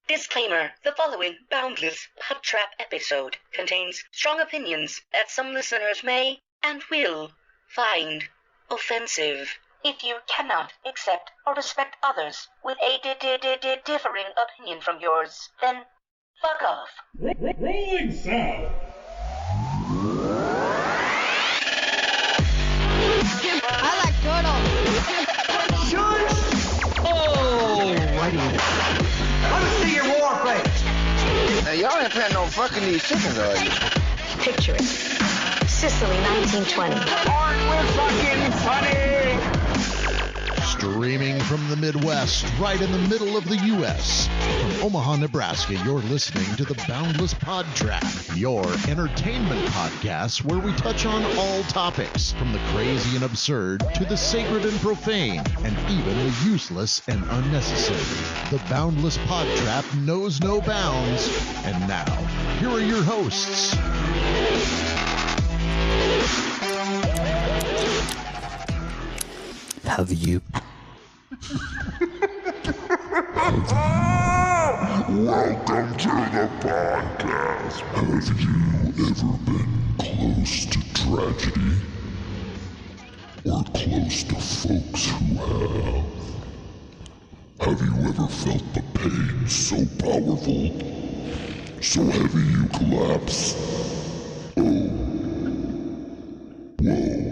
Disclaimer: the following Boundless PodTrap episode contains strong opinions that some listeners may and will find offensive. If you cannot accept or respect others with a differing opinion from yours, then fuck off. Rolling sound. I like turtles. Oh, righty. Let me see your war face. Now, y'all ain't planning on fucking these chickens, are you? Picture it. Sicily, 1920. Aren't we fucking funny? Streaming from the Midwest, right in the middle of the U.S. From Omaha, Nebraska, you're listening to the Boundless PodTrap, your entertainment podcast where we touch on all topics, from the crazy and absurd to the sacred and profane, and even the useless and unnecessary. The Boundless PodTrap knows no bounds. And now, here are your hosts. Have you? Welcome to the podcast. Have you ever been close to tragedy? Or close to folks who have? Have you ever felt the pain so powerful, so heavy you collapse? Oh. Whoa.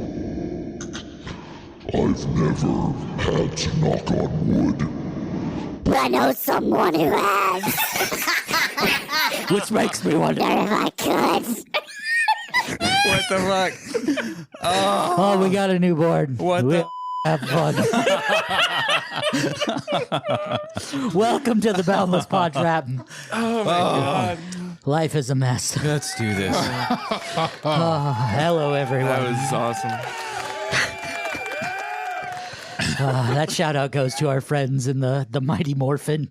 I've never had to knock on wood. But I know someone who has. Which makes me wonder if I could. what the fuck. Oh, we got a newborn. What the? Have fun. Welcome to the Boundless PodTrap. Oh my god. Life is a mess. Let's do this. Hello, everyone. That was awesome. That shout out goes to our friends in the Mighty Morphin.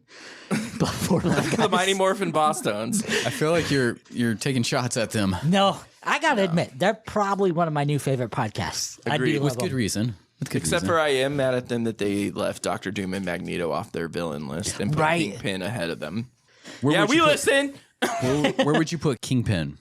The Mighty Morphin Bosstones. I feel like you're taking shots at them. No, I gotta admit, they're probably one of my new favorite podcasts. Agreed. With good reason. Except for I am mad at them that they left Dr. Doom and Magneto off their villain list and put Kingpin ahead of them. Where listen. Where would you put Kingpin?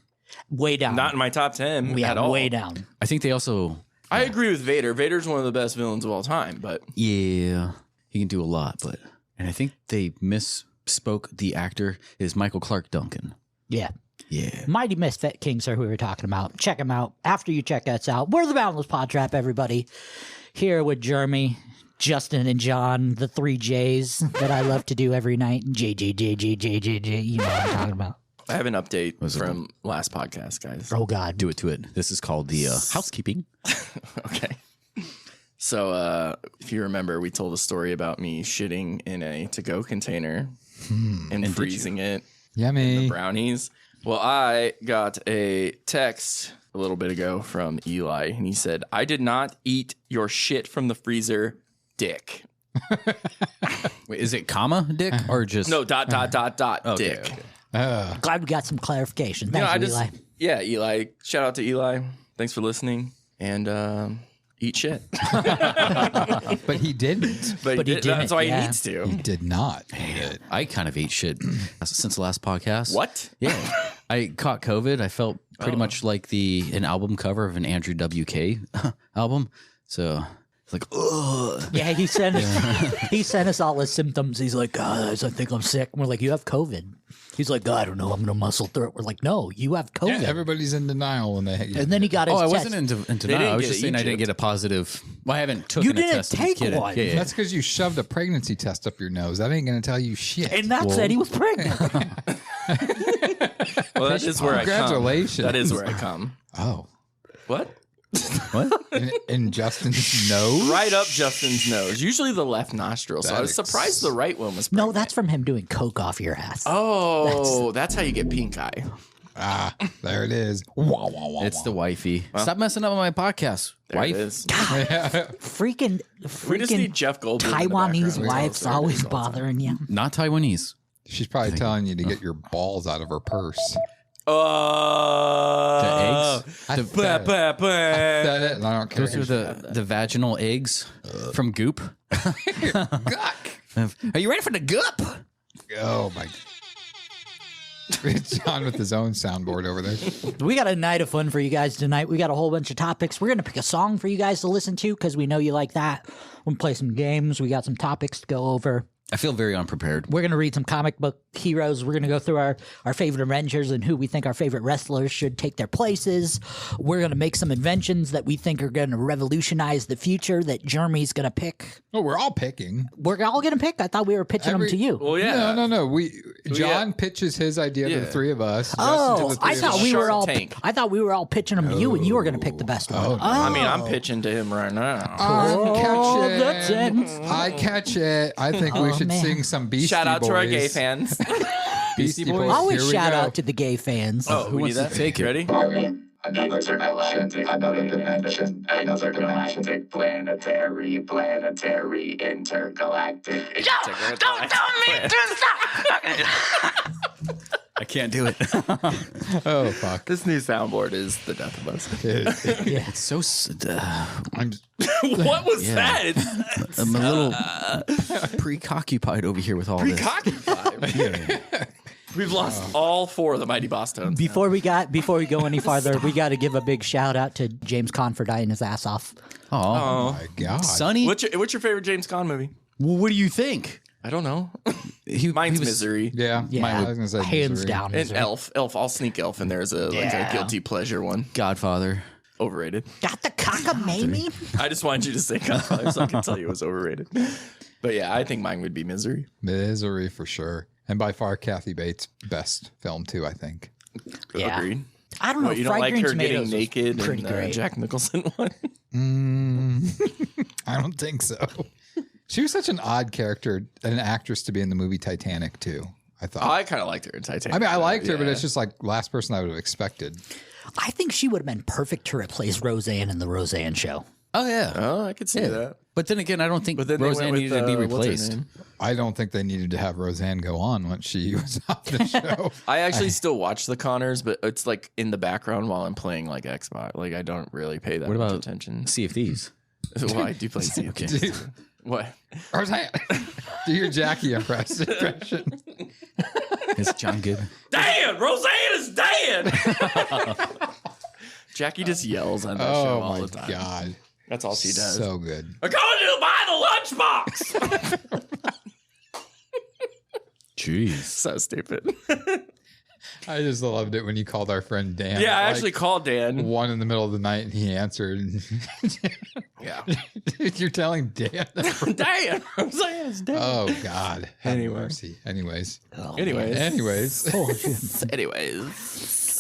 Way down. Not in my top 10 at all. Way down. I think they also... I agree with Vader. Vader's one of the best villains of all time, but... Yeah, he can do a lot, but... And I think they misspoke the actor is Michael Clark Duncan. Yeah. Yeah. Mighty Misfit Kings are who we were talking about. Check them out. After you check us out, we're the Boundless PodTrap, everybody. Here with Jeremy, Justin, and John, the 3 J's that I love to do every night. J. You know what I'm talking about. I have an update from last podcast, guys. Oh, God. Do it to it. This is called the housekeeping. Okay. So, if you remember, we told a story about me shitting in a to-go container and freezing it. Yummy. In the brownies. Well, I got a text a little bit ago from Eli, and he said, "I did not eat your shit from the freezer, dick." Wait, is it comma dick or just... No, ... dick. Okay. Glad we got some clarification. Thanks, Eli. Yeah, Eli. Shout out to Eli. Thanks for listening. And eat shit. But he didn't. But he didn't. That's why he needs to. He did not eat it. I kind of ate shit since the last podcast. What? Yeah. I caught COVID. I felt pretty much like an album cover of an Andrew WK album. So it's like, ugh. Yeah, he sent us all his symptoms. He's like, guys, I think I'm sick. And we're like, you have COVID. He's like, I don't know, I'm going to muscle through it. We're like, no, you have COVID. Yeah, everybody's in denial when they... And then he got his I test. wasn't in denial. I was just saying I didn't get a positive... Well, I haven't taken a test. You didn't take one. Yeah. That's because you shoved a pregnancy test up your nose. That ain't going to tell you shit. And that said he was pregnant. Well, that is where I come. Congratulations. That is where I come. Oh. What? What? In Justin's nose? Right up Justin's nose. Usually the left nostril. So I was surprised the right one was pregnant. No, that's from him doing coke off your ass. Oh, that's how you get pink eye. Ah, there it is. It's the wifey. Stop messing up on my podcast, There wife. it is. Freaking We just need Jeff Goldblum in the Taiwanese background. wives always bothering you. Not Taiwanese. She's probably telling you to get your balls out of her purse. The eggs? I said it, and I don't care. Those are the vaginal eggs from Goop. Guck. Are you ready for the Goop? Oh my! John with his own soundboard over there. We got a night of fun for you guys tonight. We got a whole bunch of topics. We're going to pick a song for you guys to listen to because we know you like that. We're going to play some games. We got some topics to go over. I feel very unprepared. We're going to read some comic book heroes. We're going to go through our favorite Avengers and who we think our favorite wrestlers should take their places. We're going to make some inventions that we think are going to revolutionize the future that Jeremy's going to pick. Oh, we're all picking. We're all going to pick? I thought we were pitching them to you. Well, yeah. No. John pitches his idea to the three of us. Oh, I thought we were all. Tank. I thought we were all pitching them to you, and you were going to pick the best one. I mean, I'm pitching to him right now. I catch it. I think we should sing some Beastie Shout out Boys. to our gay fans. Beastie Boys. Always Here we shout go. out to the gay fans. Oh, who wants to take it? Ready? Another galactic, another dimension, another galactic, planetary, intergalactic. Don't tell me to stop! I can't do it. Oh, fuck. This new soundboard is the death of us. Yeah, it's so. What was that? I'm a little preoccupied over here with all this. Preoccupied. We've lost all four of the Mighty Boss Tones. Before we go any farther, we got to give a big shout out to James Caan for dying his ass off. Oh my God. Sonny, What's your favorite James Caan movie? well, what do you think? I don't know. he Mine's was- Misery. Yeah. Yeah, I was gonna say hands Misery. down. And Elf. I'll sneak Elf in there as a guilty pleasure one. Godfather. Overrated. Got the cockamamie? I just wanted you to say Godfather so I can tell you it was overrated. But yeah, I think mine would be Misery. Misery for sure. And by far, Kathy Bates' best film, too, I think. Yeah. Agreed. I don't know. What, you don't Fried like Green her Tomatoes getting was naked pretty in great. Jack Nicholson one? I don't think so. She was such an odd character, an actress to be in the movie Titanic, too, I thought. I kind of liked her in Titanic. I mean, I liked her, but yeah. it's just like last person I would have expected. I think she would have been perfect to replace Roseanne in the Roseanne Show. Oh yeah. Oh, I could see that. But then again, I don't think But then they went Roseanne with, needed to be what's her replaced. name? I don't think they needed to have Roseanne go on once she was off the show. I actually still watch the Connors, but it's like in the background while I'm playing like Xbox. Like I don't really pay that What much about attention. Sea of Thieves? Well, I do play Sea of Thieves. Dude, What? Roseanne, do your Jackie impression. It's John Gibb. Dan! Roseanne is Dan! Jackie just yells on that show Oh all my the time. God. That's all she does. So good. I'm going to buy the lunchbox! Jeez. So stupid. I just loved it when you called our friend Dan. Yeah, I at, actually like, called Dan. 1 in the middle of the night and he answered. Yeah. You're telling Dan that? Dan! Roseanne is Dan. Oh, God. Have Anyway. mercy. Anyways. Anyways.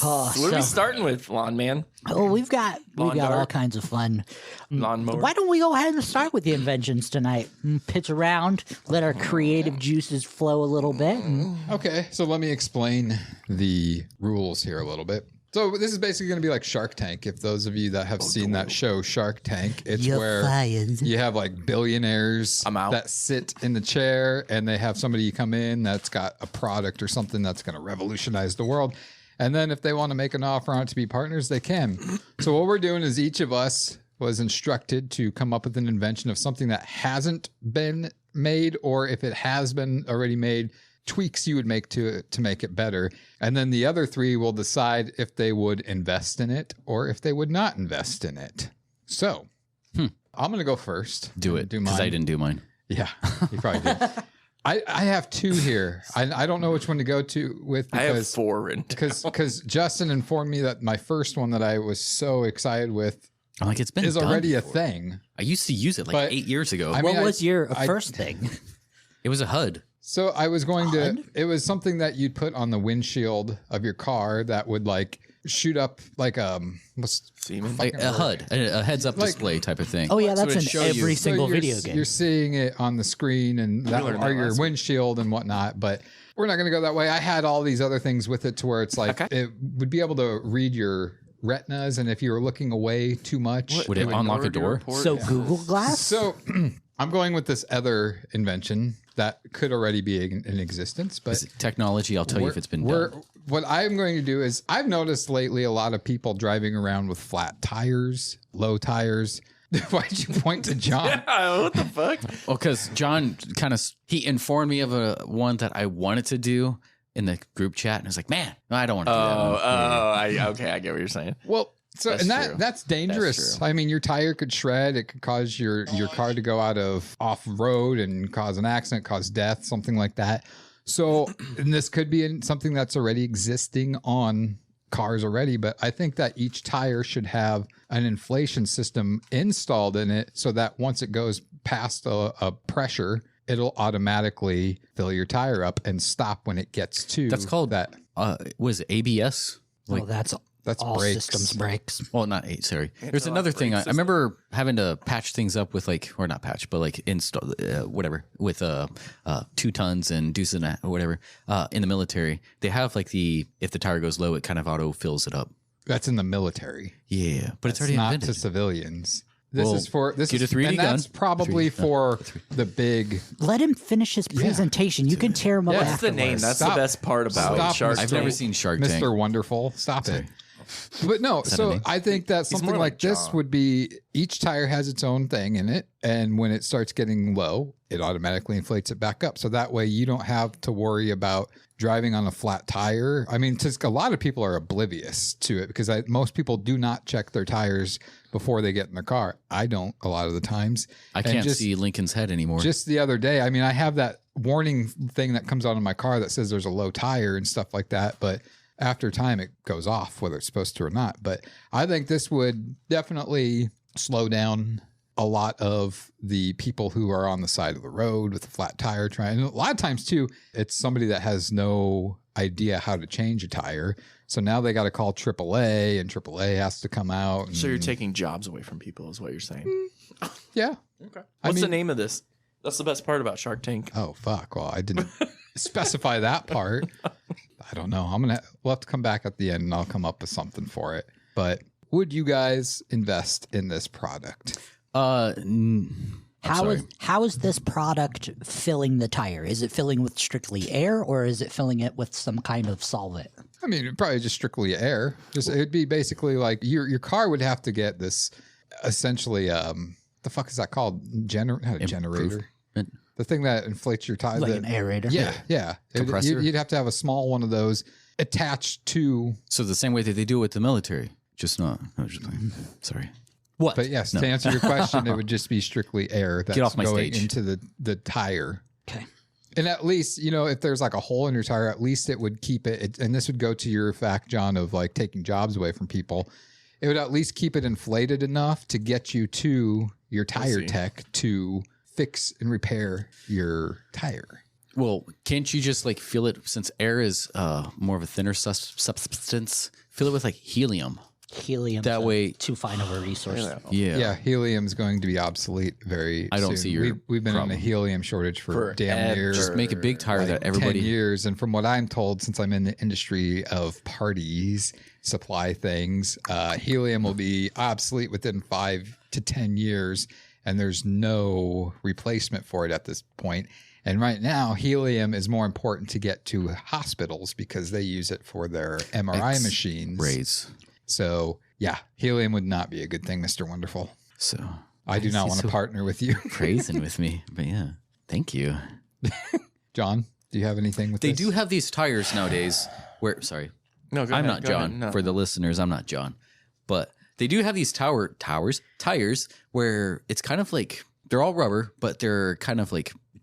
Oh, So what are we starting with, Lawn Man? Oh, we've got Lawn all dart? kinds of fun. Lawnmower? Why don't we go ahead and start with the inventions tonight? Pitch around, let our creative juices flow a little bit. Okay, so let me explain the rules here a little bit. So this is basically going to be like Shark Tank. If those of you that have seen that show, Shark Tank, it's You're where fired. you have like billionaires I'm out. that sit in the chair and they have somebody come in that's got a product or something that's going to revolutionize the world. And then if they want to make an offer on it to be partners, they can. So what we're doing is each of us was instructed to come up with an invention of something that hasn't been made, or if it has been already made, tweaks you would make to it to make it better. And then the other 3 will decide if they would invest in it or if they would not invest in it. So I'm going to go first. Do it. Because I didn't do mine. Yeah, you probably did. I have 2 here. I don't know which one to go to with I have because 4 written down. because Justin informed me that my first one that I was so excited with I'm like, it's been is done already a before. thing. I used to use it like But 8 years ago. I What mean, was your I- first thing? It was a HUD. So I was going to. It was something that you'd put on the windshield of your car that would like shoot up like what's Semen? Like a HUD, a heads-up Like- display type of thing. Oh yeah, So that's it in show every you. single you're, video game. You're seeing it on the screen and that learned are that your last week. windshield and whatnot. But we're not going to go that way. I had all these other things with it to where it's like it would be able to read your retinas, and if you were looking away too much, Would it unlock a lower door? your port? So Google Glass? So I'm going with this other invention that could already be in existence, but Is it technology? I'll tell you if it's been done. what I'm going to do is I've noticed lately a lot of people driving around with flat tires, low tires. Why'd you point to John? Yeah, what the fuck? Well, because John he informed me of one that I wanted to do, in the group chat, and I was like, man, no, I don't want to do that. Okay, I get what you're saying. Well, so That's and true. that's dangerous. That's true. I mean, your tire could shred. It could cause your car to go out of off road and cause an accident, cause death, something like that. So, and this could be something that's already existing on cars already. But I think that each tire should have an inflation system installed in it, so that once it goes past a pressure, it'll automatically fill your tire up and stop when it gets to. That's called that. Was it ABS? That's all brakes. systems breaks. Well, not eight. Sorry. There's another thing. I remember having to patch things up with or not patch, but install whatever with 2 tons and deuces and whatever. In the military, they have if the tire goes low, it kind of auto fills it up. That's in the military. Yeah, but it's already not invented. to civilians. This Well, is for this get is a 3D and that's gun. probably 3D. for the big. Let him finish his presentation. You can tear him up. What's the name? afterwards. That's Stop. the best part about Stop, Shark I've Tank. never seen Shark Tank. Mr. Wonderful. Stop it. But no, that a so name? I think that something more like like this John. would be each tire has its own thing in it. And when it starts getting low, it automatically inflates it back up. So that way you don't have to worry about driving on a flat tire. I mean, just a lot of people are oblivious to it because most people do not check their tires before they get in their car. I don't a lot of the times. I And can't just- see Lincoln's head anymore. Just the other day, I mean, I have that warning thing that comes out on my car that says there's a low tire and stuff like that. But after time, it goes off, whether it's supposed to or not. But I think this would definitely slow down a lot of the people who are on the side of the road with a flat tire trying. And a lot of times, too, it's somebody that has no idea how to change a tire. So now they got to call AAA, and AAA has to come out. So you're and- taking jobs away from people, is what you're saying. Yeah. Okay. I What's the mean- name of this? That's the best part about Shark Tank. Oh, fuck. Well, I didn't specify that part. I don't know. We'll have to come back at the end and I'll come up with something for it. But would you guys invest in this product? How is this product filling the tire? Is it filling with strictly air, or is it filling it with some kind of solvent? I mean, probably just strictly air. It'd be basically like your car would have to get this essentially, the fuck is that called? Not a generator. The thing that inflates your tire. Like an aerator? Yeah. Compressor? You'd have to have a small one of those attached to. So the same way that they do with the military, just not. No, just sorry. What? But yes, No. to answer your question, it would just be strictly air that's Get off my going stage. into the tire. Okay. And at least, if there's like a hole in your tire, at least it would keep it. And this would go to your fact, John, of like taking jobs away from people. It would at least keep it inflated enough to get you to your tire tech to fix and repair your tire. Well, can't you just fill it, since air is more of a thinner substance, fill it with helium? Helium. That way, too fine of a resource. Yeah, helium's going to be obsolete very I don't soon. see your We've been problem. in a helium shortage for damn near. Just make a big tire that everybody 10 years. And from what I'm told, since I'm in the industry of parties, supply things, helium will be obsolete within 5 to 10 years. And there's no replacement for it at this point. And right now, helium is more important to get to hospitals because they use it for their MRI machines. Rays. So, yeah, helium would not be a good thing, Mr. Wonderful. So I do not want to partner with you. praising with me, but yeah, thank you. John, do you have anything with They this? do have these tires nowadays where, sorry, No, go I'm ahead, not go John. ahead. No. For the listeners, I'm not John. But they do have these tires where it's kind of they're all rubber, but they're kind of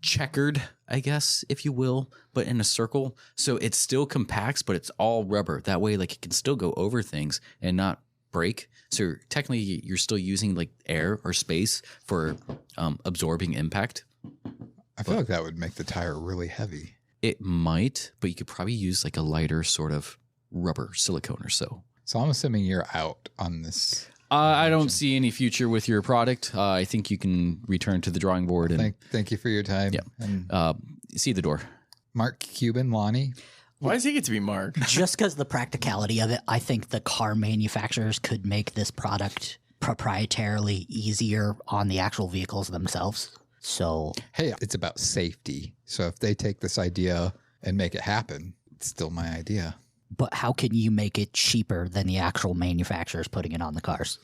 checkered, I guess, if you will, but in a circle. So it still compacts, but it's all rubber. That way, it can still go over things and not break. So technically, you're still using air or space for absorbing impact. I feel like that would make the tire really heavy. It might, but you could probably use a lighter sort of rubber silicone or so. So I'm assuming you're out on this. I don't see any future with your product. I think you can return to the drawing board and Thank you for your time. Yeah. And see the door. Mark Cuban, Lonnie. Why does he get to be Mark? Just because the practicality of it, I think the car manufacturers could make this product proprietarily easier on the actual vehicles themselves. So, Hey, it's about safety. So if they take this idea and make it happen, it's still my idea. but how can you make it cheaper than the actual manufacturers putting it on the cars?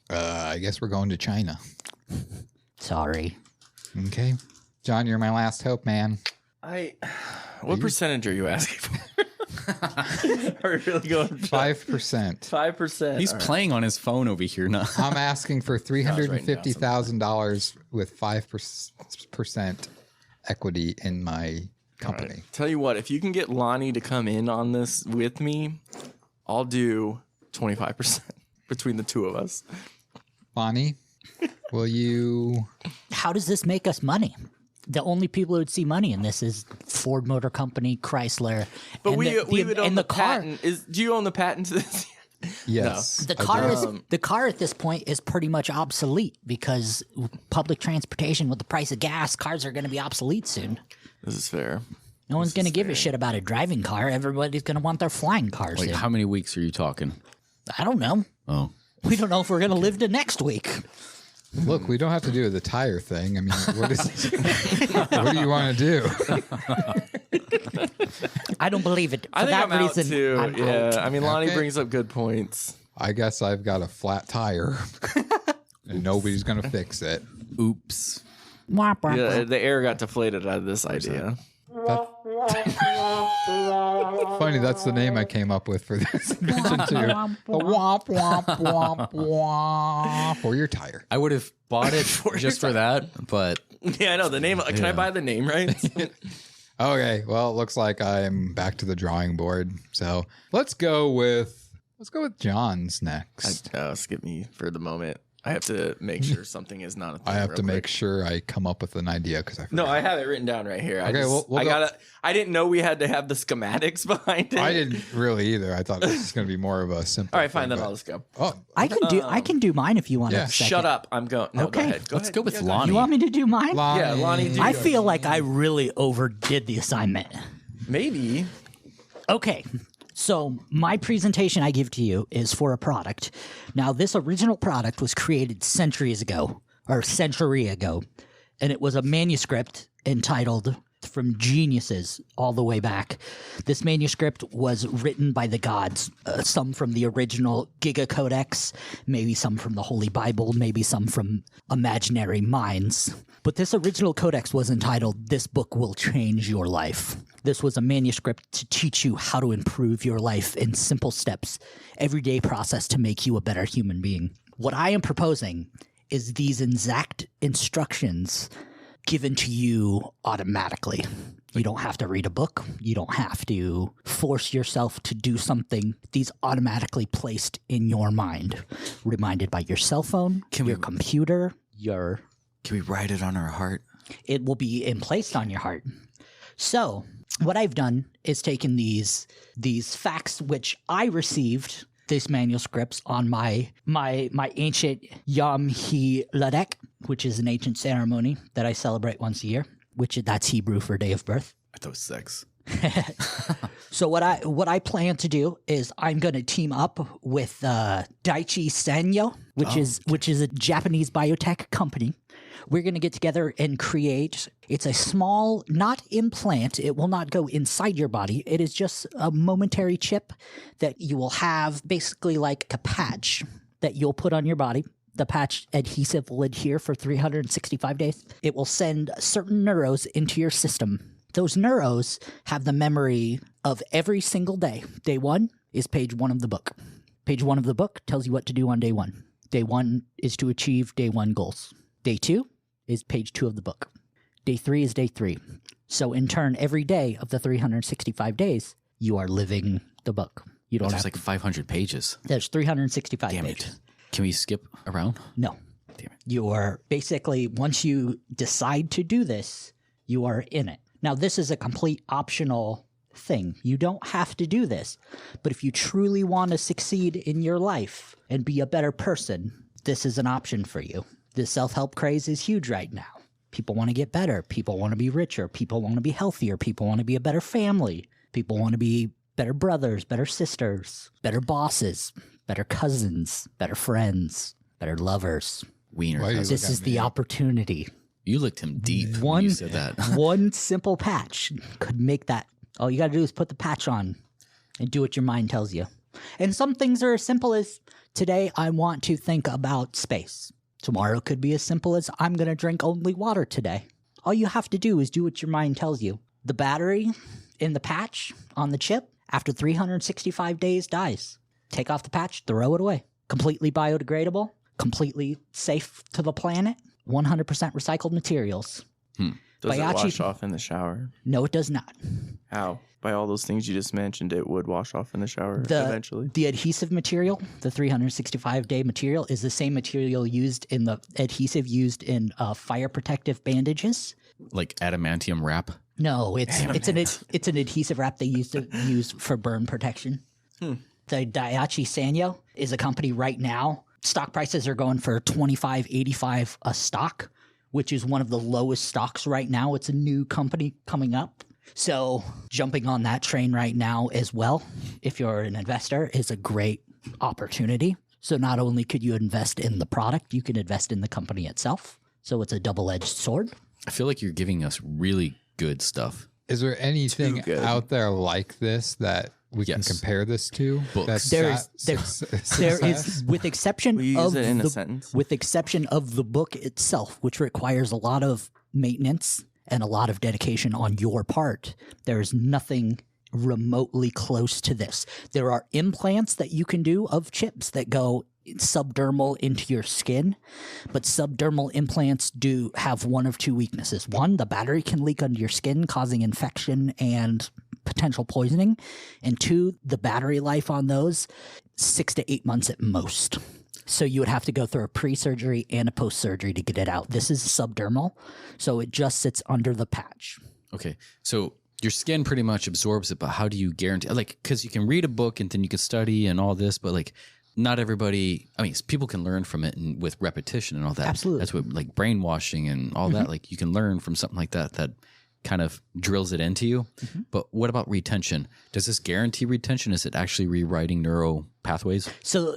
I guess we're going to China. Sorry. Okay. John, you're my last hope, man. What percentage are you asking for? Are we really going 5%. 5%? He's playing on his phone over here now. I'm asking for $350,000 with 5% equity in my company. Right. Tell you what, if you can get Lonnie to come in on this with me, I'll do 25% between the two of us. Lonnie, will you? How does this make us money? The only people who would see money in this is Ford Motor Company, Chrysler. But and we would own the car. patent. Do you own the patent to this? Yes. The car at this point is pretty much obsolete because public transportation with the price of gas, cars are going to be obsolete soon. This is fair. No one's going to give a shit about a driving car. Everybody's going to want their flying cars. Like, how many weeks are you talking? I don't know. Oh. We don't know if we're going to live to next week. Look, we don't have to do the tire thing. I mean, what do you want to do? I don't believe it. For I think that I'm reason, out too. I'm Yeah, out. I mean, Lonnie Okay. brings up good points. I guess I've got a flat tire, and nobody's going to fix it. Oops. Womp, womp, Yeah, womp. the air got deflated out of this idea. Funny, that's the name I came up with for this invention too. The womp womp womp womp for your tire. I would have bought it just for that, but Yeah, I know the name. Can I buy the name right? Okay, well, it looks like I'm back to the drawing board. So let's go with John's next. Skip me for the moment. I have to make sure something is not a thing. I have real to make quick. sure I come up with an idea because I No, I have it written down right here. Okay, we'll go- I didn't know we had to have the schematics behind it. I didn't really either. I thought this was going to be more of a simple. All right, fine. thing, Then but- I'll just go. Oh, I can do mine if you want. Yeah. a second. Shut up. I'm going. No, Okay. go ahead. let's go with Yeah, Lonnie. You want me to do mine? Lonnie. Yeah, Lonnie, do I yours. feel like I really overdid the assignment. Maybe. Okay. So my presentation I give to you is for a product. Now, this original product was created a century ago, and it was a manuscript entitled From Geniuses all the way back. This manuscript was written by the gods, some from the original Giga Codex, maybe some from the Holy Bible, maybe some from imaginary minds. But this original codex was entitled, This Book Will Change Your Life. This was a manuscript to teach you how to improve your life in simple steps, everyday process to make you a better human being. What I am proposing is these exact instructions given to you automatically. You don't have to read a book. You don't have to force yourself to do something. These automatically placed in your mind, reminded by your cell phone, your computer, your... Can we write it on our heart? It will be placed on your heart. So what I've done is taken these facts which I received, these manuscripts on my ancient Yom HaLadek, which is an ancient ceremony that I celebrate once a year, that's Hebrew for day of birth. I thought it was sex. So what I plan to do is I'm going to team up with Daiichi Sanyo, which is a Japanese biotech company. We're going to get together and create. It's a small, not implant. It will not go inside your body. It is just a momentary chip that you will have, basically like a patch that you'll put on your body. The patch adhesive will adhere for 365 days. It will send certain neuros into your system. Those neuros have the memory of every single day. Day one is page one of the book. Page one of the book tells you what to do on day one. Day one is to achieve day one goals. Day two is page two of the book. Day three is day three. So in turn, every day of the 365 days, you are living the book. You don't There's have like 500 pages. There's 365 Damn pages. it. Can we skip around? No. Damn it. You are basically, once you decide to do this, you are in it. Now, this is a complete optional thing. You don't have to do this. But if you truly want to succeed in your life and be a better person, this is an option for you. The self-help craze is huge right now. People want to get better. People want to be richer. People want to be healthier. People want to be a better family. People want to be better brothers, better sisters, better bosses, better cousins, better friends, better lovers. Wiener. Why do you cousin. This is the opportunity. You licked him deep when you said that. One simple patch could make that. All you got to do is put the patch on and do what your mind tells you. And some things are as simple as, today I want to think about space. Tomorrow could be as simple as, I'm going to drink only water today. All you have to do is do what your mind tells you. The battery in the patch on the chip, after 365 days, dies. Take off the patch, throw it away. Completely biodegradable, completely safe to the planet, 100% recycled materials. Does it wash off in the shower? No, it does not. How? By all those things you just mentioned, it would wash off in the shower eventually. The adhesive material, the 365-day material, is the same material used in the adhesive used in fire protective bandages. Like adamantium wrap? No, it's an adhesive wrap they used to use for burn protection. The Daiichi Sanyo is a company right now. Stock prices are going for $25.85 a stock, which is one of the lowest stocks right now. It's a new company coming up. So jumping on that train right now as well, if you're an investor, is a great opportunity. So not only could you invest in the product, you can invest in the company itself. So it's a double-edged sword. I feel like you're giving us really good stuff. Is there anything out there like this that we can compare this to? Books. There is, with exception of the book itself, which requires a lot of maintenance and a lot of dedication on your part. There is nothing remotely close to this. There are implants that you can do of chips that go subdermal into your skin, but subdermal implants do have one of two weaknesses. One, the battery can leak under your skin, causing infection and potential poisoning. And two, the battery life on those, 6 to 8 months at most. So you would have to go through a pre-surgery and a post-surgery to get it out. This is subdermal, so it just sits under the patch. Okay, so your skin pretty much absorbs it, but how do you guarantee? Like, because you can read a book and then you can study and all this, but like, not everybody. I mean, people can learn from it and with repetition and all that. Absolutely, that's what like brainwashing and all that. Like, you can learn from something like that that kind of drills it into you. But what about retention? Does this guarantee retention? Is it actually rewriting neural pathways? So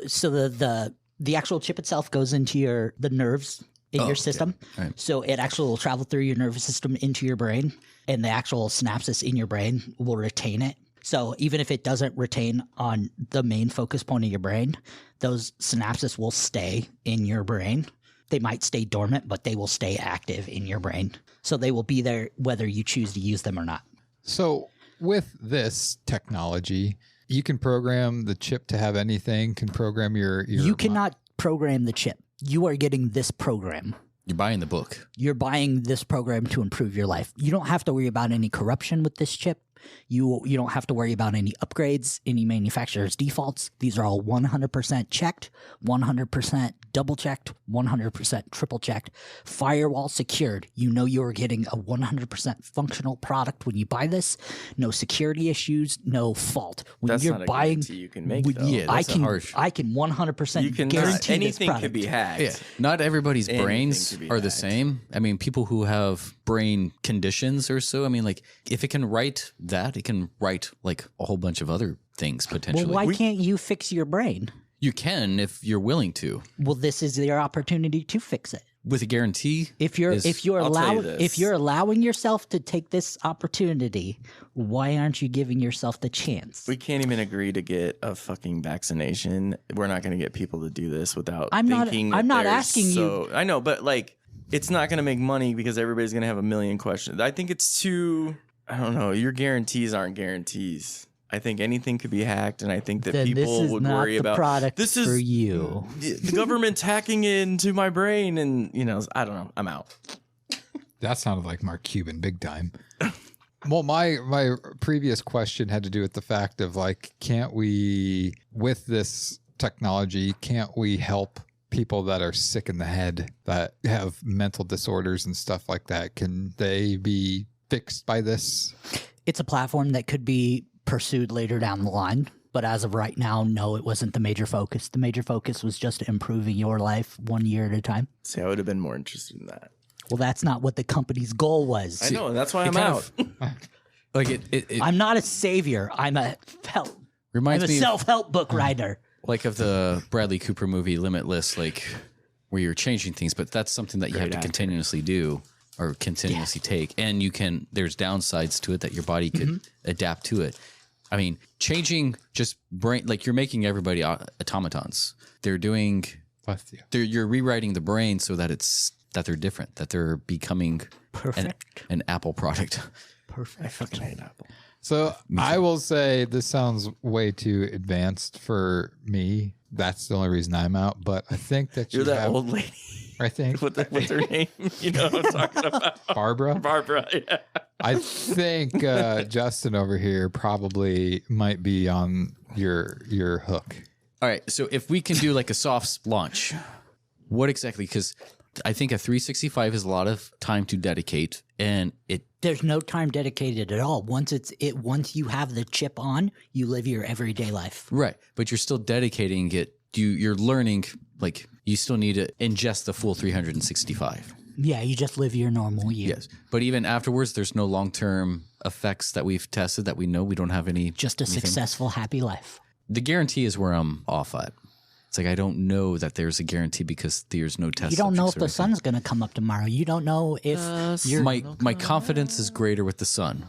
the actual chip itself goes into the nerves in your system. Okay. Right. So it actually will travel through your nervous system into your brain, and the actual synapses in your brain will retain it. So even if it doesn't retain on the main focus point of your brain, those synapses will stay in your brain. They might stay dormant, but they will stay active in your brain. So they will be there whether you choose to use them or not. So with this technology, you can program the chip to have anything, can program your You cannot program the chip. You are getting this program. You're buying the book. You're buying this program to improve your life. You don't have to worry about any corruption with this chip. You don't have to worry about any upgrades, any manufacturer's defaults. These are all 100% checked, 100% double checked, 100% triple checked, firewall secured. You know you're getting a 100% functional product when you buy this. No security issues, no fault. When That's you're not buying, a guarantee you can make, though. Yeah, I that's can harsh. 100% guarantee anything this product. could be hacked. Yeah, not everybody's Anything brains could be are the hacked. same. I mean, people who have brain conditions or so. I mean, like if it can write that, it can write like a whole bunch of other things potentially. Well, why can't you fix your brain? You can if you're willing to. Well, this is your opportunity to fix it. With a guarantee. If you're I'll tell you this. if you're allowing yourself to take this opportunity, why aren't you giving yourself the chance? We can't even agree to get a fucking vaccination. We're not going to get people to do this without I'm not that there's asking you. I know, but like, it's not going to make money because everybody's going to have a million questions. I think it's too. I don't know. Your guarantees aren't guarantees. I think anything could be hacked, and I think that Then people this is would not worry the about product this for is you. The government's hacking into my brain, and I don't know. I'm out. That sounded like Mark Cuban big time. Well, my previous question had to do with the fact of like, can't we, with this technology, can't we help people that are sick in the head, that have mental disorders and stuff like that? Can they be fixed by this? It's a platform that could be pursued later down the line. But as of right now, no, it wasn't the major focus. The major focus was just improving your life 1 year at a time. See, I would have been more interested in that. Well, that's not what the company's goal was. I know, and that's why I'm out. Like it I'm not a savior. I'm a reminds I'm a me self-help book writer. like of the Bradley Cooper movie Limitless, like where you're changing things, but that's something that you have to continuously do or continuously take. And there's downsides to it that your body could adapt to it. I mean, changing just brain, like you're making everybody automatons. They're doing, you're rewriting the brain so that they're different, that they're becoming perfect. An Apple product. Perfect. I fucking hate Apple. So I will say this sounds way too advanced for me. That's the only reason I'm out. But I think that You're that old lady. I think. What's her name? You know what I'm talking about? Barbara? Barbara, yeah. I think Justin over here probably might be on your hook. All right. So if we can do like a soft launch, what exactly? Because I think a 365 is a lot of time to dedicate, and there's no time dedicated at all. Once you have the chip on, you live your everyday life. Right. But you're still dedicating it. You're learning, like, you still need to ingest the full 365. Yeah, you just live your normal year. Yes. But even afterwards, there's no long-term effects that we've tested that we know. We don't have any. Just a successful, happy life. The guarantee is where I'm off at. It's like I don't know that there's a guarantee because there's no test. You don't know if the sun's going to come up tomorrow. You don't know if my confidence is greater with the sun.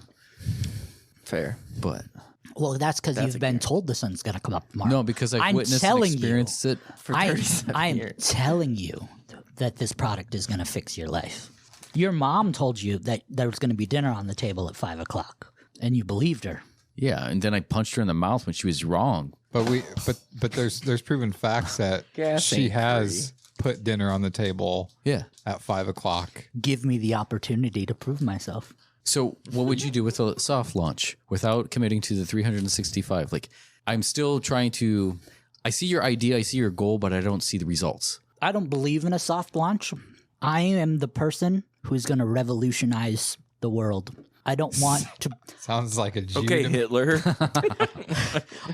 Fair. But well, that's because you've been told the sun's going to come up tomorrow. No, because I've witnessed and experienced it for 37 years. I'm telling you that this product is going to fix your life. Your mom told you that there was going to be dinner on the table at 5 o'clock, and you believed her. Yeah, and then I punched her in the mouth when she was wrong. But there's proven facts that she has put dinner on the table. Yeah. At 5 o'clock. Give me the opportunity to prove myself. So what would you do with a soft launch without committing to the 365? Like, I'm still trying to. I see your idea, I see your goal, but I don't see the results. I don't believe in a soft launch. I am the person who's going to revolutionize the world. I don't want to. Sounds like a Jew. Okay, Hitler.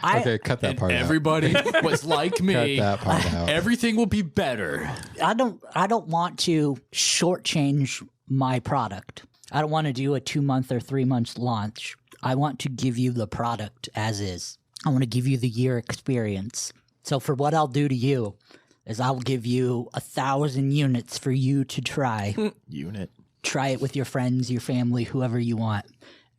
Okay, cut that part out. Everybody was like me. Cut that part out. Everything will be better. I don't want to shortchange my product. I don't want to do a 2-month or 3-month launch. I want to give you the product as is. I want to give you the year experience. So for what I'll do to you is I'll give you 1,000 units for you to try. Unit. Try it with your friends, your family, whoever you want.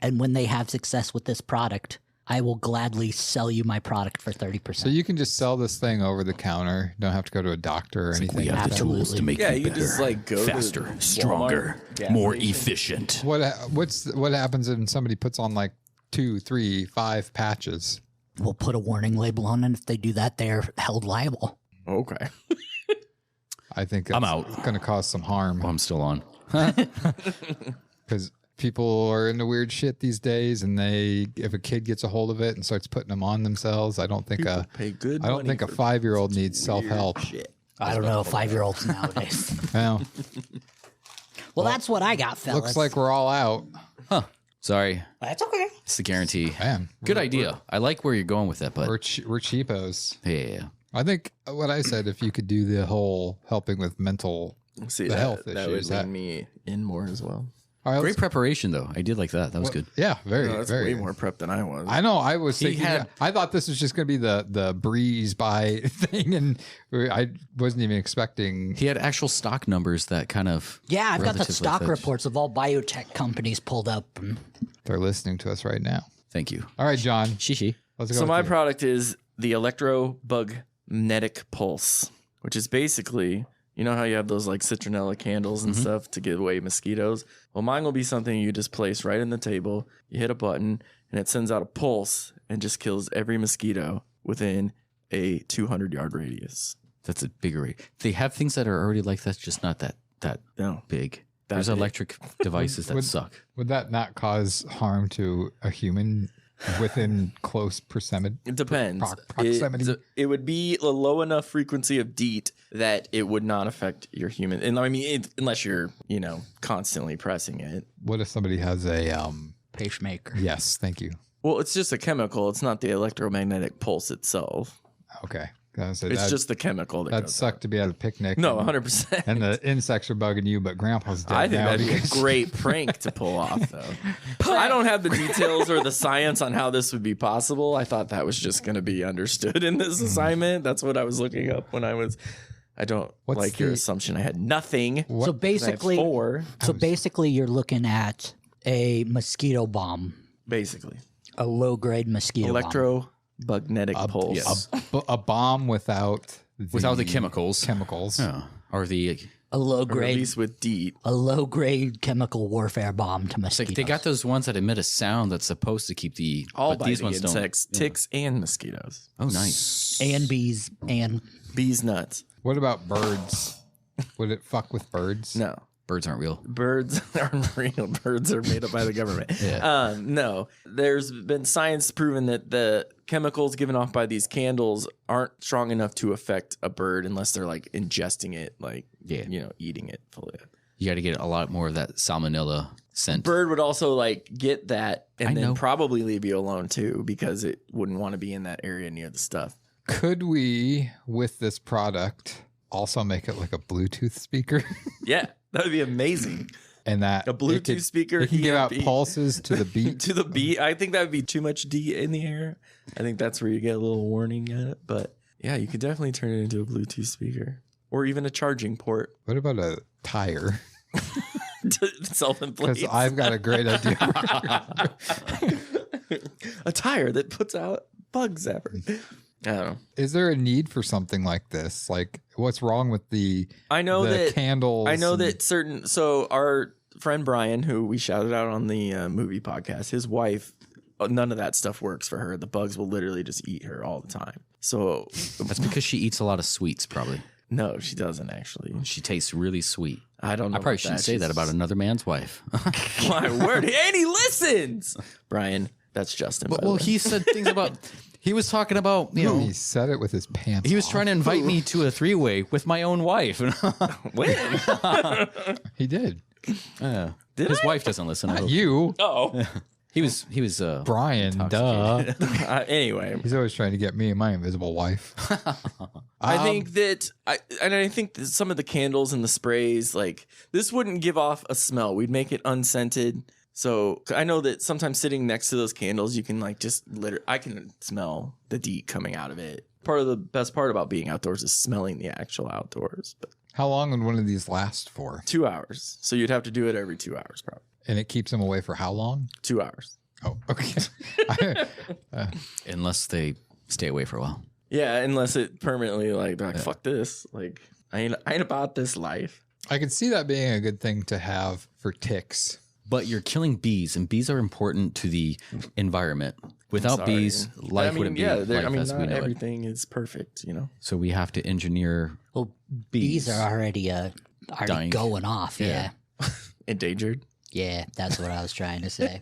And when they have success with this product, I will gladly sell you my product for 30%. So you can just sell this thing over the counter. You don't have to go to a doctor or anything. We have the tools to make it you better, just like go faster, to stronger, Walmart, more station. efficient. What happens when somebody puts on like 2, 3, 5 patches? We'll put a warning label on it. If they do that, they're held liable. Okay. I think I'm out. It's going to cause some harm. Well, I'm still on. Because people are into weird shit these days, and if a kid gets a hold of it and starts putting them on themselves, I don't think a 5-year-old needs self-help. I don't know 5-year-olds nowadays. Well, that's what I got, fellas. looks like we're all out. Huh. Sorry. That's okay. It's the guarantee. Man, Good idea. I like where you're going with that, but we're cheapos. yeah. I think what I said, if you could do the whole helping with mental health that issues, would lean me in more as well. All right, Great preparation, though. I did like that. That was good. Yeah, very, That's very way good. more prep than I was. I know. I was He thinking. had- I thought this was just going to be the breeze by thing, and I wasn't even expecting. He had actual stock numbers that kind of. Yeah, I've got the relatively stock fetched. reports of all biotech companies pulled up. They're listening to us right now. Thank you. All right, John. Shishi. Let's go. So with my you. product is the electromagnetic pulse, which is basically, you know how you have those like citronella candles and stuff to get away mosquitoes? Well, mine will be something you just place right in the table. You hit a button and it sends out a pulse and just kills every mosquito within a 200-yard radius. That's a bigger rate. They have things that are already like that, just not that No. big. That There's big. electric devices that suck. Would that not cause harm to a human within close proximity? It depends. Proximity. It would be a low enough frequency of DEET that it would not affect your human. And I mean, unless you're, constantly pressing it. What if somebody has a Pacemaker. Yes, thank you. Well, it's just a chemical. It's not the electromagnetic pulse itself. Okay. It's just the chemical That sucked to be at a picnic. No, and- 100%. And the insects are bugging you, but Grandpa's dead I think now that'd be a because- great prank to pull off, though. I don't have the details or the science on how this would be possible. I thought that was just going to be understood in this assignment. That's what I was looking up when I was. I don't What's like your the- assumption. I had nothing. So basically, 4, you're looking at a mosquito bomb, basically. a low grade mosquito bomb. Electromagnetic pulse. a bomb without without the chemicals. Yeah. Or the A low Or at grade, least with DEET. a low grade chemical warfare bomb to mosquitoes. they got those ones that emit a sound that's supposed to keep the All but these biting ones insects, don't. ticks, and mosquitoes. Oh, nice. and bees and Bees nuts. What about birds? Would it fuck with birds? No. Birds aren't real. Birds aren't real. Birds are made up by the government. Yeah. No, there's been science proven that the chemicals given off by these candles aren't strong enough to affect a bird unless they're like ingesting it, like, eating it fully. You got to get a lot more of that salmonella scent. Bird would also like get that and I then know. probably leave you alone too because it wouldn't want to be in that area near the stuff. Could we, with this product, also make it like a Bluetooth speaker? Yeah, that would be amazing. And that A Bluetooth speaker, It can give out EMP. pulses to the beat. To the beat. I think that would be too much D in the air. I think that's where you get a little warning at it. But yeah, you could definitely turn it into a Bluetooth speaker or even a charging port. What about a tire? Self-inflate. Because I've got a great idea. A tire that puts out bugs ever. I don't know. Is there a need for something like this? Like, what's wrong with the candles? I know that certain. So our friend Brian, who we shouted out on the movie podcast, his wife, none of that stuff works for her. The bugs will literally just eat her all the time. So That's because she eats a lot of sweets, probably. no, she doesn't actually. She tastes really sweet. I don't know. I probably about shouldn't that. say that about another man's wife. My word, and he listens. Brian, that's Justin. by the Well, way. he said things about. He was talking about, he said it with his pants. he was off. trying to invite me to a 3-way with my own wife. When? He did. His wife doesn't listen. I Not hope. you, Oh. He was Brian. Duh. Anyway, He's always trying to get me and my invisible wife. I think that I think that some of the candles and the sprays, like this wouldn't give off a smell. We'd make it unscented. So I know that sometimes sitting next to those candles, you can like just I can smell the DEET coming out of it. Part of the best part about being outdoors is smelling the actual outdoors. But How long would one of these last for? 2 hours. So you'd have to do it every 2 hours, probably. And it keeps them away for how long? 2 hours. Oh, okay. unless they stay away for a while. Yeah, unless it permanently like they're like fuck this. Like I ain't about this life. I could see that being a good thing to have for ticks. But you're killing bees, and bees are important to the environment. Without Sorry. bees, life wouldn't be life as we not know it. everything is perfect, you know. So we have to engineer. well, bees are already Dying. going off. Yeah. Endangered. Yeah, that's what I was trying to say.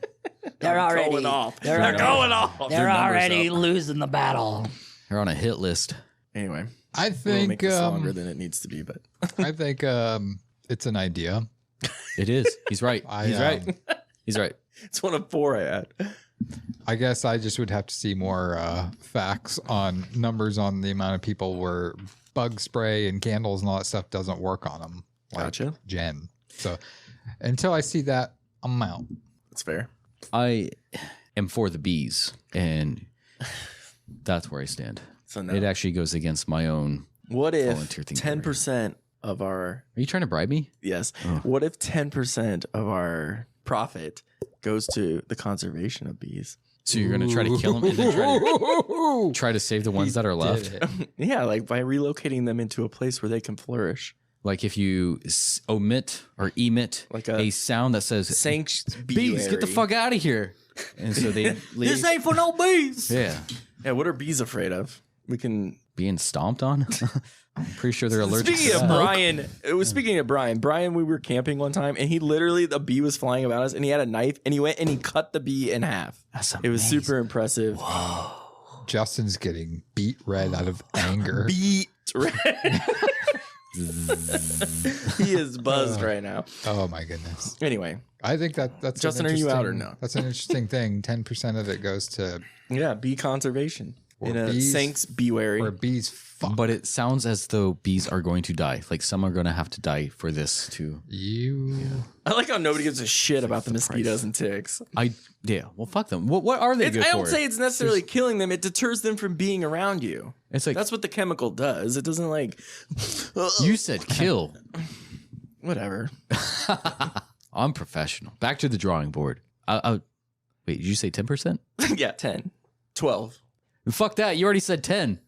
They're Going already off. They're going off. They're Their numbers already up. losing the battle. They're on a hit list. Anyway, I we'll think make this longer than it needs to be, but I think it's an idea. It is. He's right. He's right. He's right. It's one of 4 I had. I guess I just would have to see more facts on numbers on the amount of people where bug spray and candles and all that stuff doesn't work on them. Like Gotcha. Jen. So until I see that, I'm out. That's fair. I am for the bees, and that's where I stand. So no. It actually goes against my own. What if volunteer thing 10% of our Are you trying to bribe me? yes? Oh. What if 10% of our profit goes to the conservation of bees? So you're going to try to kill them and then try to save the ones that are left? Yeah, like by relocating them into a place where they can flourish. Like if you omit or emit Like a a sound that says bees, get the fuck out of here. And so they leave. This ain't for no bees. Yeah. Yeah, what are bees afraid of? We can. Being stomped on? I'm pretty sure they're allergic Speaking to of smoke. Brian, speaking of Brian, we were camping one time and he literally, the bee was flying about us and he had a knife and he went and he cut the bee in half. That's It was amazing. super impressive. Justin's getting beat red out of anger. Beat red. He is buzzed right now. Oh my goodness. Anyway, I think that's Justin, an are you out or interesting- no? That's an interesting thing. 10% of it goes to yeah, bee conservation. Or In a bees- Saints be wary. where bees fuck. But it sounds as though bees are going to die. Like some are going to have to die for this to. I like how nobody gives a shit about the mosquitoes and ticks. Well, fuck them. What are they good I for? don't say it's necessarily killing them. It deters them from being around you. It's like That's what the chemical does. It doesn't like. you said kill. Whatever. I'm professional. Back to the drawing board. Wait, did you say 10%? Yeah, 10. 12. Fuck that. You already said 10.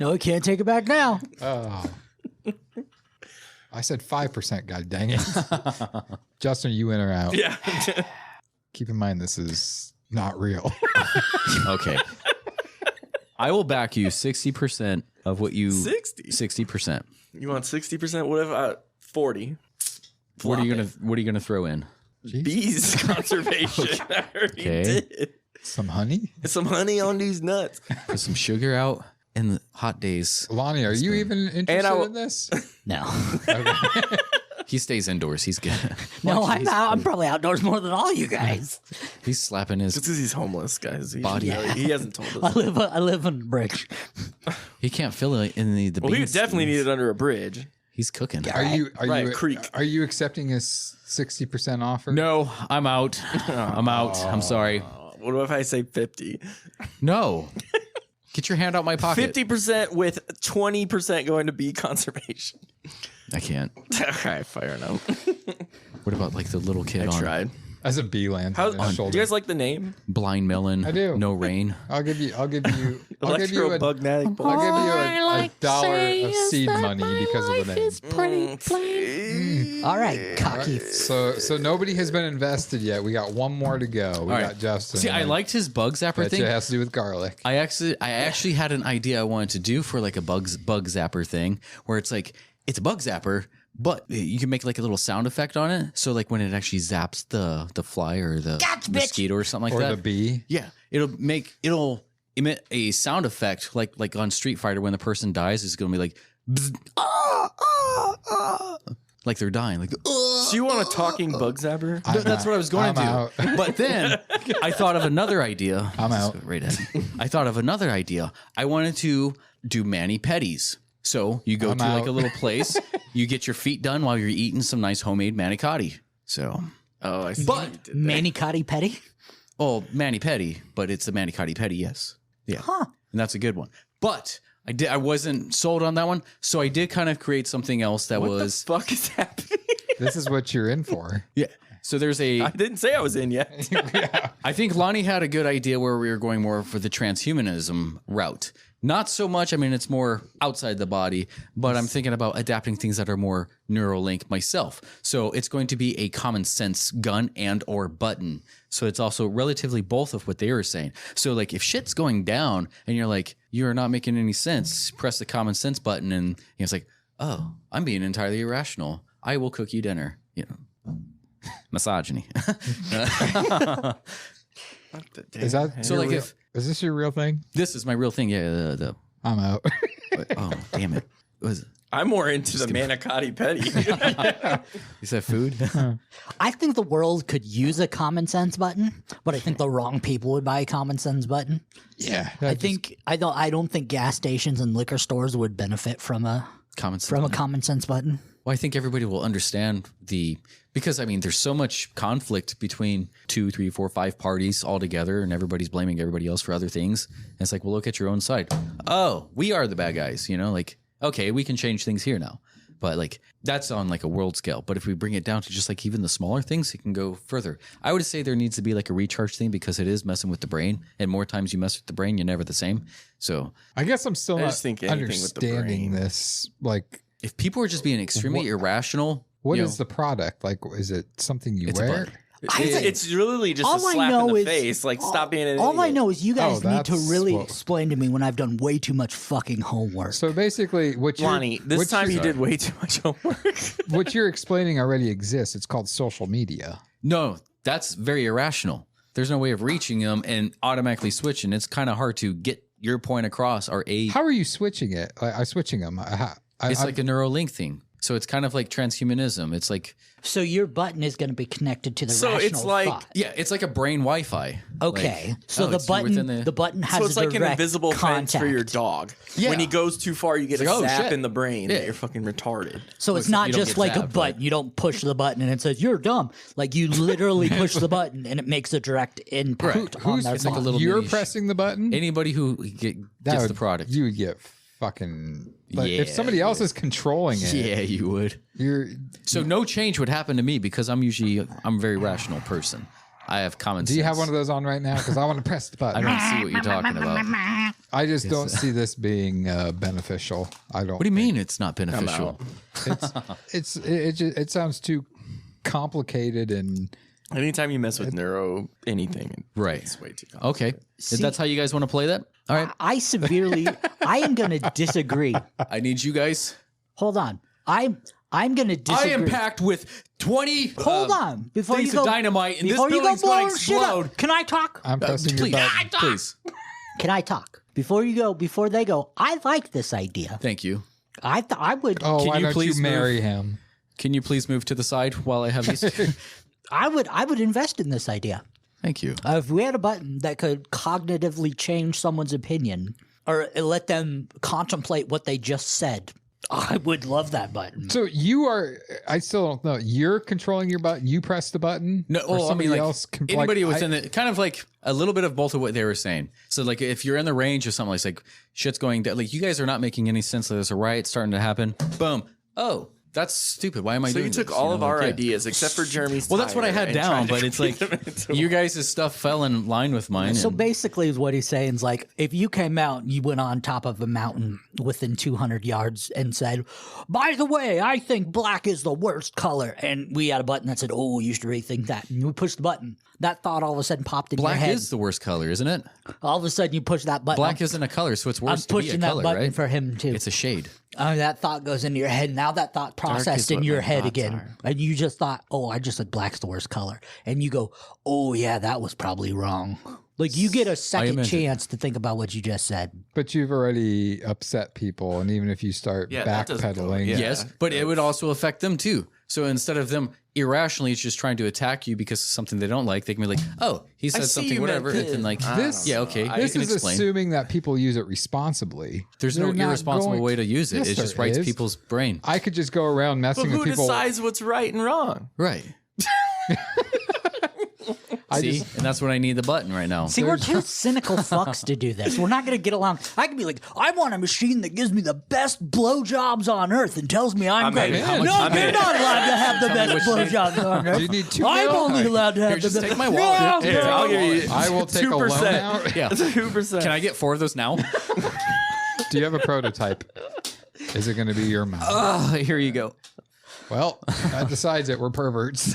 No, I can't take it back now. Oh. I said 5%, god dang it. Justin, you in or out? Yeah. Keep in mind, this is not real. Okay. I will back you 60% of what you... 60%. You want 60%? What if 40? What are you gonna throw in? Bees conservation. I already did. Some honey? Some honey on these nuts. Put some sugar out in the hot days. Lonnie, are you even interested in this? No. Okay. He stays indoors. He's good. No, I'm probably outdoors more than all you guys. He's slapping his... It's because he's homeless, guys. Body. He hasn't told us. I live on a bridge. He can't fill it in the Well, he beans. definitely need it under a bridge. He's cooking. Are you accepting his 60% offer? No, I'm out. I'm out. I'm sorry. What if I say 50? No. Get your hand out my pocket. 50% with 20% going to bee conservation. I can't. Okay, fire no. What about like the little kid I on tried. As a bee lands on his Do shoulder. you guys like the name? Blind Melon? I do. No rain. I'll give you Electrobugnatic $1 of seed money because of the name. Pretty plain. All right, cocky. So nobody has been invested yet. We got one more to go. We got Justin. See, I liked his bug zapper That thing. shit has to do with garlic. I actually had an idea I wanted to do for like a bug zapper thing where it's like it's a bug zapper, but you can make like a little sound effect on it. So like when it actually zaps the fly or the mosquito or something like that, or the bee. Yeah, it'll emit a sound effect like on Street Fighter when the person dies. It's gonna be like bzz, like they're dying. Like So you want a talking bug zapper? that's what I was going to do. But then I thought of another idea. I'm out. Right at I thought of another idea. I wanted to do mani-pedis. So you go to like a little place, you get your feet done while you're eating some nice homemade manicotti. So, I see. But manicotti petty? Oh, mani-pedi, but it's a manicotti petty, yes. Yeah. Huh. And that's a good one. But I wasn't sold on that one, so I did kind of create something else that what was the fuck is happening? This is what you're in for. Yeah. So there's a I didn't say I was in yet. I think Lonnie had a good idea where we were going more for the transhumanism route. Not so much. I mean, it's more outside the body, but I'm thinking about adapting things that are more Neuralink myself. So it's going to be a common sense gun and or button. So it's also relatively both of what they were saying. So like if shit's going down and you're like, you're not making any sense, press the common sense button and it's like, oh, I'm being entirely irrational. I will cook you dinner. You know, misogyny. Is that so? Like real, if is this your real thing? This is my real thing. Yeah. I'm out. Oh damn it! I'm more into the manicotti petty. Is that food? I think the world could use a common sense button, but I think the wrong people would buy a common sense button. Yeah, I don't think gas stations and liquor stores would benefit from a common sense button. Well, I think everybody will understand because I mean, there's so much conflict between 2, 3, 4, 5 parties all together, and everybody's blaming everybody else for other things. And it's like, well, look at your own side. Oh, we are the bad guys, you know, like, okay, we can change things here now. But like, that's on like a world scale. But if we bring it down to just like even the smaller things, it can go further. I would say there needs to be like a recharge thing because it is messing with the brain. And more times you mess with the brain, you're never the same. So I guess I'm still not think anything with the understanding brain. this. Like, if people are just being extremely irrational, what is the product? Like, is it something you wear? It's really just a slap in the face. Like, stop being an idiot. All I know is you guys need to that's really what- explain to me when I've done way too much fucking homework. So basically, Lonnie, this time you did way too much homework. what you're explaining already exists. It's called social media. no, that's very irrational. There's no way of reaching them and automatically switching. It's kind of hard to get your point across or How are you switching it? I'm switching them. It's like a Neuralink thing. So it's kind of like transhumanism. It's like So your button is going to be connected to the rational thought. Yeah, it's like a brain Wi-Fi. Okay, Like, so it's within the button has So it's a like an direct invisible fence for your contact. dog. Yeah. When he goes too far, you get It's a like, oh, zap shit. in the brain Yeah. that you're fucking retarded. So it's Except not you don't just get like a zapped, button. but- You don't push the button and it says you're dumb. Like you literally push the button and it makes a direct input on their it's like a thought. little You're mini- pressing the button. Anybody who gets the product. You would get fucking. But Yeah, if somebody else is controlling it, Yeah, you would. you're. So no change would happen to me because I'm a very rational person. I have common sense. Do you have one of those on right now? Because I want to press the button. I don't see what you're talking about. I just don't see this being beneficial. I don't. What do you mean it's not beneficial? It sounds too complicated and. Anytime you mess with anything, right? It's way too complicated. Okay, if that's how you guys want to play that, all right. I am going to disagree. I need you guys. Hold on. I'm going to disagree. I am packed with 20. Hold on. Before things you go, of dynamite, and this before you go building's going to blowing shit up, explode. can I talk? I'm pressing your button. Please. Can I talk? Before they go, I like this idea. Thank you. I would. Oh, Can why you don't please you marry him? Can you please move to the side while I have these? I would invest in this idea. Thank you. If we had a button that could cognitively change someone's opinion or let them contemplate what they just said, I would love that button. So you are. I still don't know. You're controlling your button. You press the button. No, or well, somebody I mean, like, else. anybody within the kind of like a little bit of both of what they were saying. So like if you're in the range of something like shit's going down, like you guys are not making any sense. There's a riot starting to happen. Boom. Oh. That's stupid. Why am I doing this? So you took all of our ideas except for Jeremy's. Well, that's what I had down, but it's like you guys' stuff fell in line with mine. So basically, what he's saying is like, if you came out and you went on top of a mountain within 200 yards and said, by the way, I think black is the worst color. And we had a button that said, oh, you should rethink that. And we pushed the button. That thought all of a sudden popped in your head. Black is the worst color, isn't it? All of a sudden, you push that button. Black isn't a color, so it's worse to be a pushing color, that button right? for him, too. It's a shade. That thought goes into your head. Now that thought processed in your head again. And you just thought, oh, I just said black's the worst color. And you go, oh, yeah, that was probably wrong. Like you get a second chance to think about what you just said. But you've already upset people. And even if you start backpedaling. Yes, but it would also affect them too. So instead of them irrationally just trying to attack you because of something they don't like, they can be like, oh, he said something, whatever. And then like, this, yeah, okay. This you can is explain. assuming that people use it responsibly. There's no irresponsible way to use it. Yes, It just there writes is. people's brain. I could just go around messing But with who people. decides what's right and wrong? Right. See, and that's what I need the button right now. See, we're two cynical fucks to do this. We're not going to get along. I can be like, I want a machine that gives me the best blowjobs on earth and tells me I'm great. in. No, you're not allowed to have the best blowjobs on earth. Do you need $2 I'm million? only allowed to have Here, the just best. take my wallet. Here, I'll give you. I will take a loan 2%. out. Yeah. 2%. Can I get 4 of those now? Do you have a prototype? Is it going to be your mouth? Oh, here you go. Well, that decides it. We're perverts.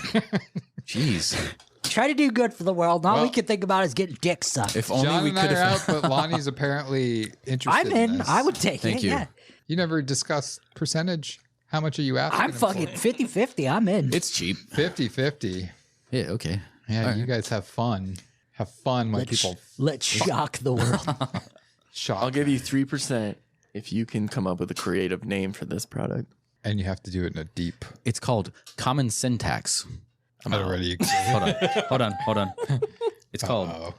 Jeez. Try to do good for the world. All we can think about is getting dick sucked. If only John we and could I are out, have. but Lonnie's apparently interested I'm in. this. I would take Thank it. you. Yeah. You never discussed percentage. How much are you asking? I'm him fucking 50-50. I'm in. It's cheap. for? 50-50. Yeah, okay. Yeah, All you right. guys have fun. Have fun when people Let's shock the world. shock. I'll give you 3% if you can come up with a creative name for this product. And you have to do it in a deep. It's called common syntax. That already exists. Hold on. It's called.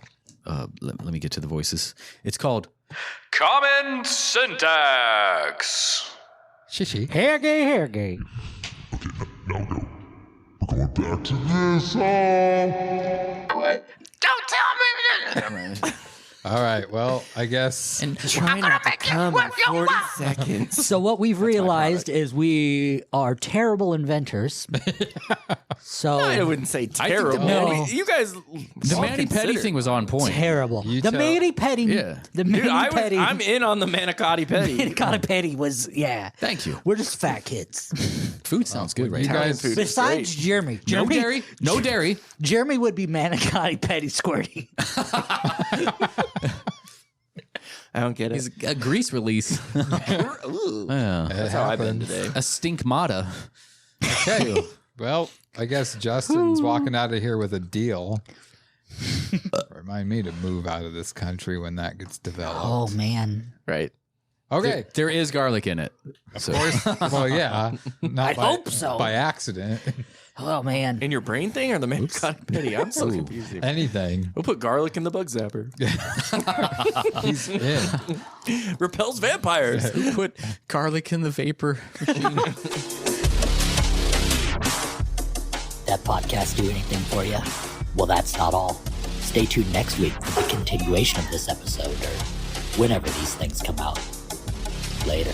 Let me get to the voices. It's called Common syntax. Shishi. Hair gay. Now go. We're going back to this song. What? Don't tell me. All right. Well, I guess. and Try not to come in 40 seconds. So what we've realized is we are terrible inventors. So I wouldn't say terrible. No. I mean, you guys. the Manny Petty thing was on point. terrible. You The tell- Manny Petty. Yeah. The Dude, Manny Petty. I'm in on the Manicotti Petty. Manicotti Petty was, yeah. Thank you. We're just fat kids. Food sounds good right You now. guys. food. Besides great. Jeremy. No dairy. No dairy. Jeremy would be Manicotti Petty Squirty. I don't get it. He's a grease release. Ooh. Yeah. That's how I've been today. A stinkmata. Okay. Well, I guess Justin's walking out of here with a deal. Remind me to move out of this country when that gets developed. Oh, man. Right. Okay. There is garlic in it. So. Well, yeah. Not I'd hope so. By accident. Oh, man. In your brain thing or the Manicotti Petty? I'm so confused. here. Anything. We'll put garlic in the bug zapper. He's in. Repels vampires. Who put garlic in the vapor machine? That podcast do anything for you? Well, that's not all. Stay tuned next week for the continuation of this episode or whenever these things come out. Later.